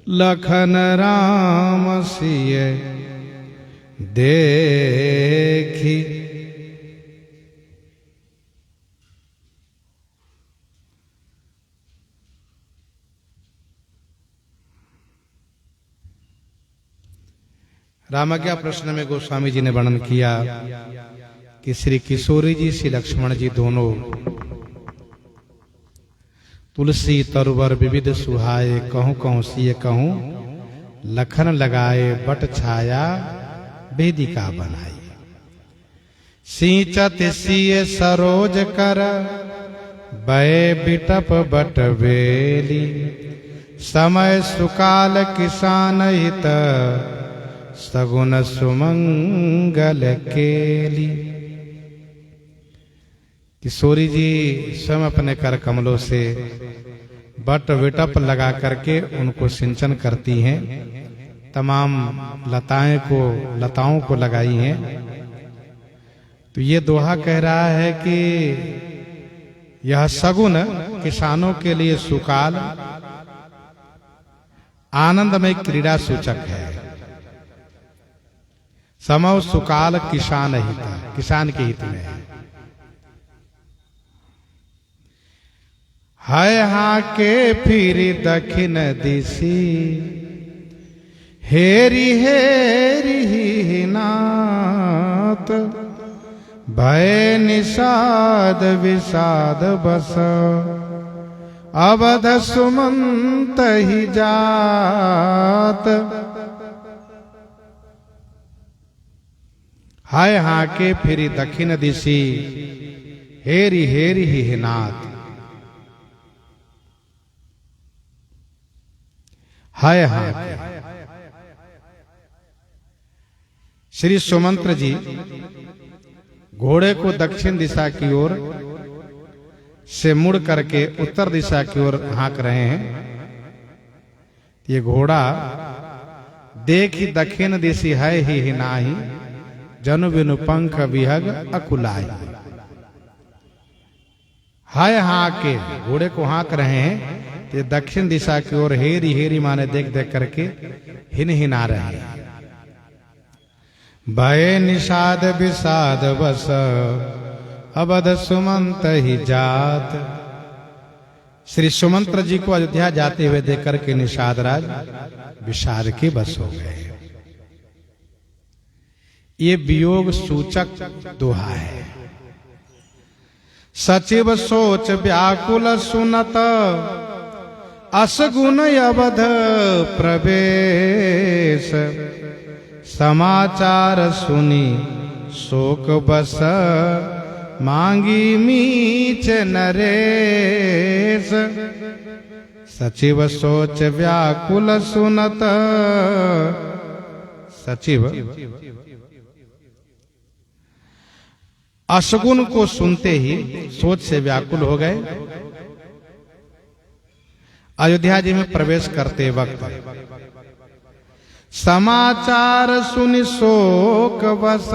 लखन राम सिय देखी। रामाज्ञा प्रश्न में गोस्वामी जी ने वर्णन किया कि श्री किशोरी जी श्री लक्ष्मण जी दोनों तुलसी तरुवर विविध सुहाए, कहूं कहूं सिय कहूं लखन लगाए, बट छाया वेदिका बनाई। सिंचत सिय सरोज कर, बय बिटप बट बेली, समय सुकाल किसान हित, सगुन सुमंगल केली। किशोरी जी स्वयं अपने कर कमलों से बट विटप लगा करके उनको सिंचन करती हैं, तमाम लताओं को लगाई हैं। तो ये दोहा कह रहा है कि यह सगुन किसानों के लिए सुकाल आनंदमय क्रीड़ा सूचक है। समव सुकाल किसान हित, किसान के हित में है। हाँ के फिर दक्षिण दिशी, हेरी हेरी ही नाथ, भय निषाद विषाद बस, अवध सुमंत ही जात। हाय हाँ के फिर दक्षिण दिशी, हेरी हेरी ही नाथ। हाय हाँ के श्री सुमंत्र जी घोड़े को दक्षिण दिशा की ओर से मुड़ करके उत्तर दिशा की ओर हाँक रहे हैं। ये घोड़ा देखी दक्षिण दिशी है ही नाही, जनु बिनु पंख विहग अकुलाई। हाय हाँ के घोड़े को हाँक रहे हैं, ये दक्षिण दिशा की ओर हेरी हेरी माने देख देख करके हिन हिना रहे हैं। भय निषाद विषाद बस, अवध सुमंत ही जात। श्री सुमंत्र जी को अयोध्या जाते हुए देख करके निषाद राज विषाद के बस हो गए। ये वियोग सूचक दोहा है। सचिव सोच व्याकुल सुनत, असगुन अवध प्रवेश, समाचार सुनी शोक बस, मांगी मीच नरेश। सचिव सोच व्याकुल सुनत, सचिव अशगुन को सुनते ही सोच से व्याकुल हो गए। अयोध्या जी में प्रवेश करते वक्त समाचार सुनि शोक बस,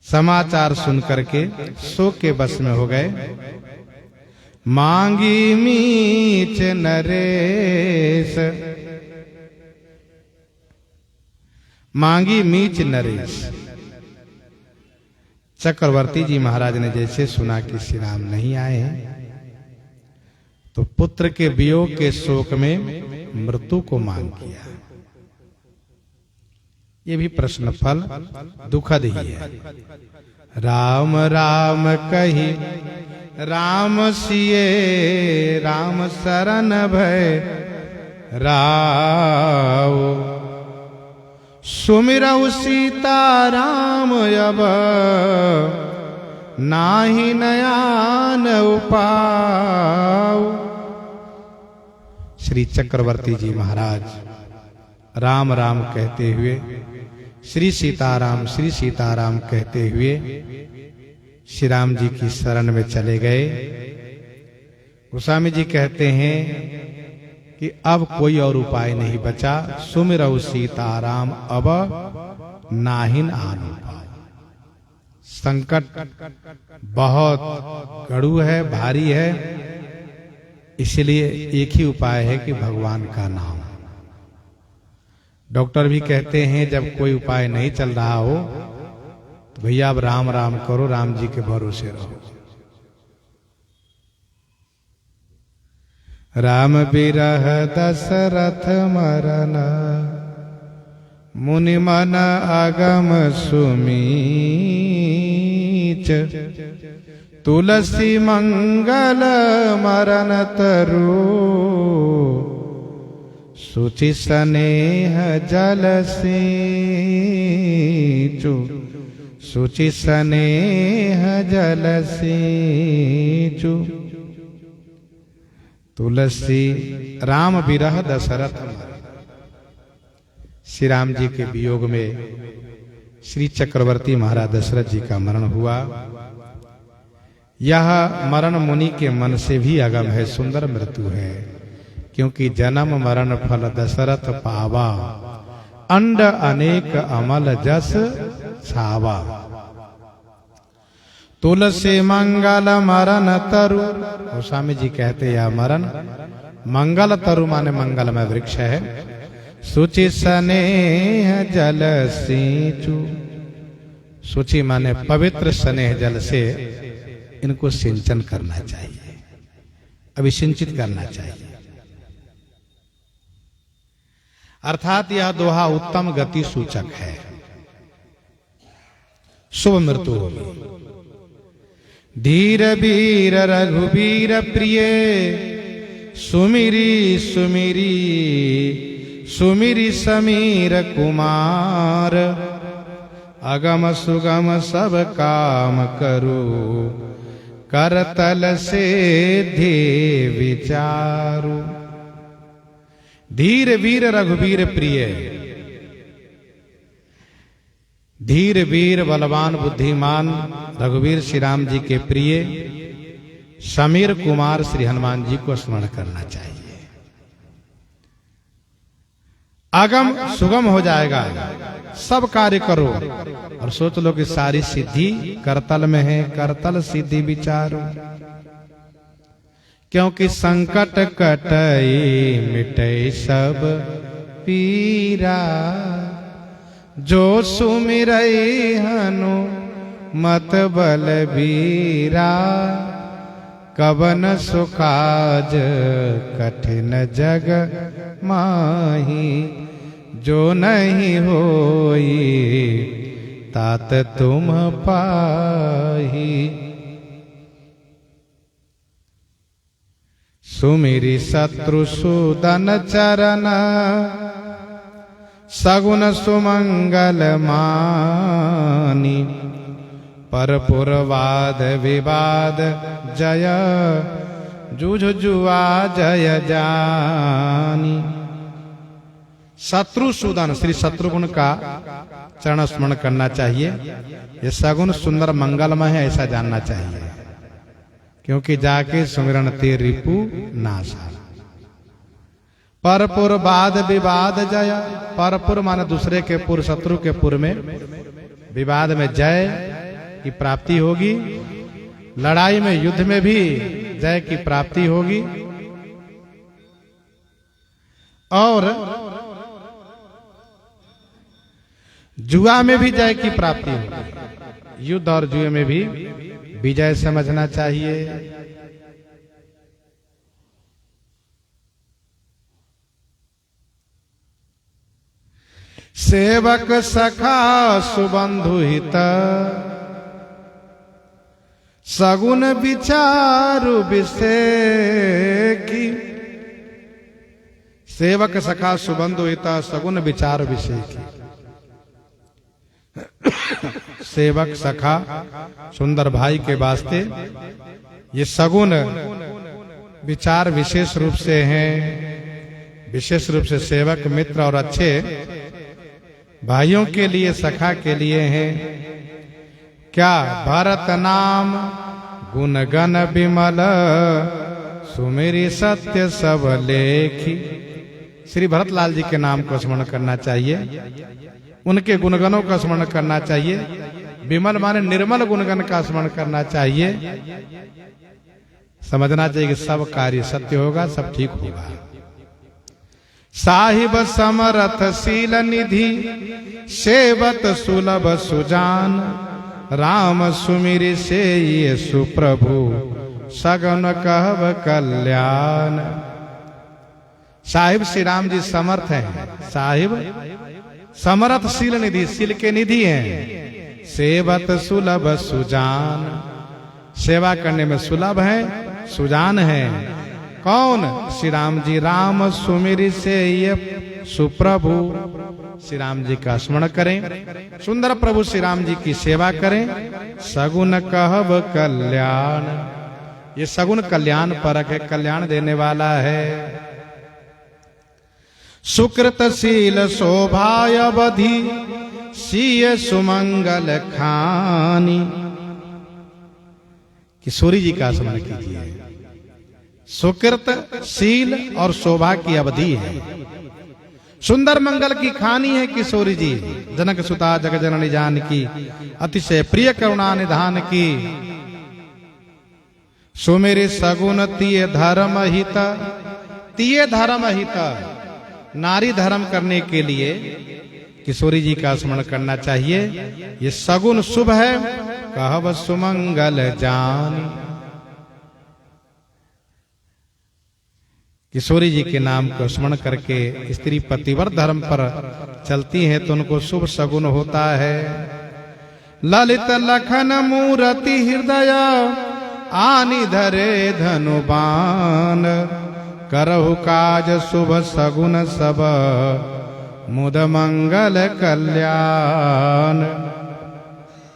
समाचार सुन करके शोक के बस में हो गए। मांगी मीच नरेश, मांगी मीच नरेश। चक्रवर्ती जी महाराज ने जैसे सुना कि श्री राम नहीं आए हैं, तो पुत्र के वियोग के शोक में मृत्यु को मांग किया। ये भी प्रश्न फल दुखद ही है। राम राम कही राम सिए, राम शरण भय राव, सुमिरऊ सीता राम अब, नाही नयान उपाव। श्री चक्रवर्ती जी महाराज राम राम कहते हुए, श्री सीताराम कहते हुए श्री राम जी की शरण में चले गए। गोस्वामी जी कहते हैं कि अब कोई और उपाय नहीं बचा। सुमिरऊ सीताराम अब नाहिन आन उपाय। संकट बहुत कड़ू है, भारी है। इसलिए एक ही उपाय है कि भगवान का नाम। डॉक्टर भी कहते हैं जब कोई उपाय नहीं चल रहा हो तो भैया अब राम राम करो, राम जी के भरोसे रहो। राम बिरह दशरथ मरन, मुनि मन अगम सुमीच। तुलसी मंगल मरन तरु, सुचि स्नेह जल सिंचु। सुचि स्नेह जल सिंचु। तुलसी राम विरह दशरथ मरन। श्री राम जी के वियोग में श्री चक्रवर्ती महाराज दशरथ जी का मरण हुआ। यह मरण मुनि के मन से भी अगम है, सुंदर मृत्यु है, क्योंकि जन्म मरण फल दशरथ पावा, अंड अनेक अमल जस छावा। तुलसी मंगल मरण तरु, गोस्वामी जी कहते यह मरण मंगल तरु माने मंगल में वृक्ष है। सुचि स्नेह जल सिंचु। सुचि माने पवित्र स्नेह जल से इनको सिंचन करना चाहिए, अभिसिंचित करना चाहिए। अर्थात यह दोहा उत्तम गति सूचक है, शुभ मृत्यु होगी। धीर वीर रघुवीर प्रिय, सुमिरी सुमिरी सुमिरी समीर कुमार। अगम सुगम सब काम करो, करतल से धे विचारु। धीर वीर रघुवीर प्रिय। धीर वीर बलवान बुद्धिमान रघुवीर श्री राम जी के प्रिय समीर कुमार श्री हनुमान जी को स्मरण करना चाहिए। आगम सुगम हो जाएगा, सब कार्य करो। और सोच लो कि सारी सिद्धि करतल में है, करतल सिद्धि विचारो। क्योंकि संकट कटई मिटई सब पीरा, जो सुमिरई हनु मत बलबीरा। कवन सुकाज कठिन जग माही, जो नहीं होई तात तुम पाही। सुमिरी शत्रु सुदन चरण, सगुन सुमंगल मानी। परपुर वाद विवाद जय, जुझ जुआ जय जानी। शत्रु सुदन श्री शत्रुघ्न का चरण स्मरण करना चाहिए। ये सगुन सुंदर मंगलमय है ऐसा जानना चाहिए, क्योंकि जाके सुमिरन ते रिपु नाशा। परपुर वाद विवाद जय। परपुर माने दूसरे के पुर, शत्रु के पुर में विवाद में जय की प्राप्ति होगी। लड़ाई में युद्ध में भी जय की प्राप्ति होगी। और जुआ में भी जय की प्राप्ति होगी। युद्ध और जुए में भी विजय समझना चाहिए। सेवक सखा सुबंधु हित, सगुन विचारु विषेकी। सेवक सखा सुबंधु हित, सगुन विचार विषेकी। सेवक सखा सुंदर भाई के वास्ते ये सगुन विचार विशेष रूप से हैं। विशेष रूप से सेवक मित्र और अच्छे भाइयों के लिए, सखा के लिए हैं। क्या भरत नाम गुण गण विमल, सुमेरी सत्य सब लेखी। श्री भरतलाल जी के नाम को स्मरण करना चाहिए, उनके गुणगणों का स्मरण करना चाहिए। विमल माने निर्मल गुणगण का स्मरण करना चाहिए। समझना चाहिए कि सब कार्य सत्य होगा, सब ठीक होगा। साहिब समरथ शील निधि सेवत सुलभ सुजान, राम सुमिर से ये सुप्रभु सगुन कहब कल्याण। साहिब श्री राम जी समर्थ हैं, साहिब समर्थ शील निधि, शील के निधि हैं। सेवत सुलभ सुजान, सेवा करने में सुलभ है, सुजान है। कौन? श्री राम जी। राम सुमिर से ये सुप्रभु, श्री राम जी का स्मरण करें, सुंदर प्रभु श्री राम जी की सेवा करें। सगुन कहब कल्याण, ये सगुन कल्याण परक है, कल्याण देने वाला है। सुकृतशील शोभाय अवधि सीय सुमंगल खानी। किशोरी जी का स्मरण कीजिए। सुकृत शील और शोभा की अवधि है, सुंदर मंगल की खानी है किशोरी जी। जनक सुता जग जननी जानकी, अतिशय प्रिय करुणा निधान की। सुमेरे सगुन तिय धर्म हित, तिय धर्म हित, नारी धर्म करने के लिए किशोरी जी का स्मरण करना चाहिए। ये सगुन शुभ है, कहब सुमंगल जान। किशोरी जी के नाम को स्मरण करके स्त्री पतिव्रत धर्म पर चलती हैं तो उनको शुभ सगुन होता है। ललित लखन मूरति हृदय आनि धरे धनुबान, करहु काज शुभ सगुन सब मुद मंगल कल्याण।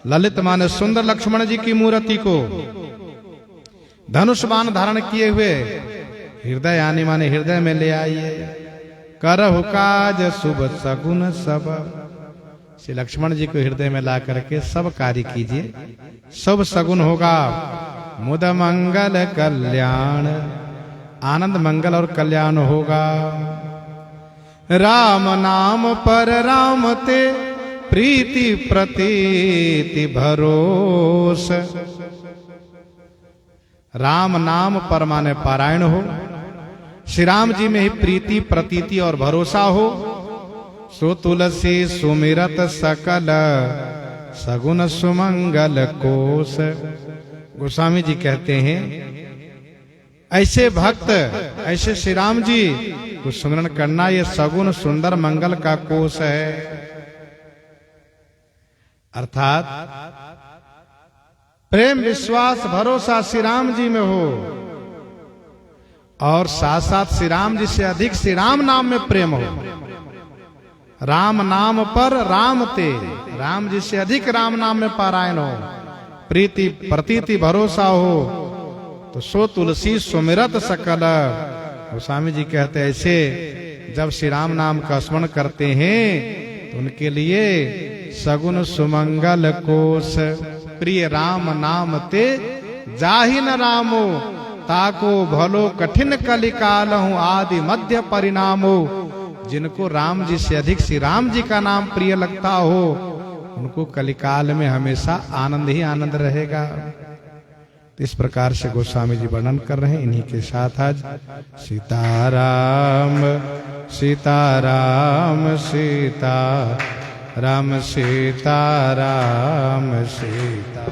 ललित माने सुंदर लक्ष्मण जी की मूर्ति को धनुष बाण धारण किए हुए हृदय आने माने हृदय में ले आइए। करहु काज शुभ सगुन सब, श्री लक्ष्मण जी को हृदय में ला करके सब कार्य कीजिए, सब सगुन होगा। मुद मंगल कल्याण, आनंद मंगल और कल्याण होगा। राम नाम पर राम ते प्रीति प्रतीति भरोस। राम नाम पर माने पारायण हो, श्री राम जी में ही प्रीति प्रतीति और भरोसा हो। सो तुलसी सुमिरत सकल सगुन सुमंगल कोश। गोस्वामी जी कहते हैं ऐसे भक्त, ऐसे श्री राम जी को सुमिरन करना ये सगुन सुंदर मंगल का कोश है। अर्थात प्रेम विश्वास भरोसा श्री राम जी में हो और साथ साथ श्री राम जी से अधिक श्री राम नाम में प्रेम हो। राम नाम पर राम ते, राम जी से अधिक राम नाम में पारायण हो, प्रीति प्रतीति भरोसा हो। तो सो तुलसी सुमिरत सकल। गोस्वामी जी कहते हैं ऐसे जब श्री राम नाम का स्मरण करते हैं तो उनके लिए सगुन सुमंगल कोश। प्रिय राम नाम ते जाहि न रामो, ताको भलो कठिन कलिकाल हूँ आदि मध्य परिणामो। जिनको राम जी से अधिक श्री राम जी का नाम प्रिय लगता हो उनको कलिकाल में हमेशा आनंद ही आनंद रहेगा। तो इस प्रकार से गोस्वामी जी वर्णन कर रहे हैं। इन्हीं के साथ आज सीताराम सीताराम सीता राम सीताराम सीता।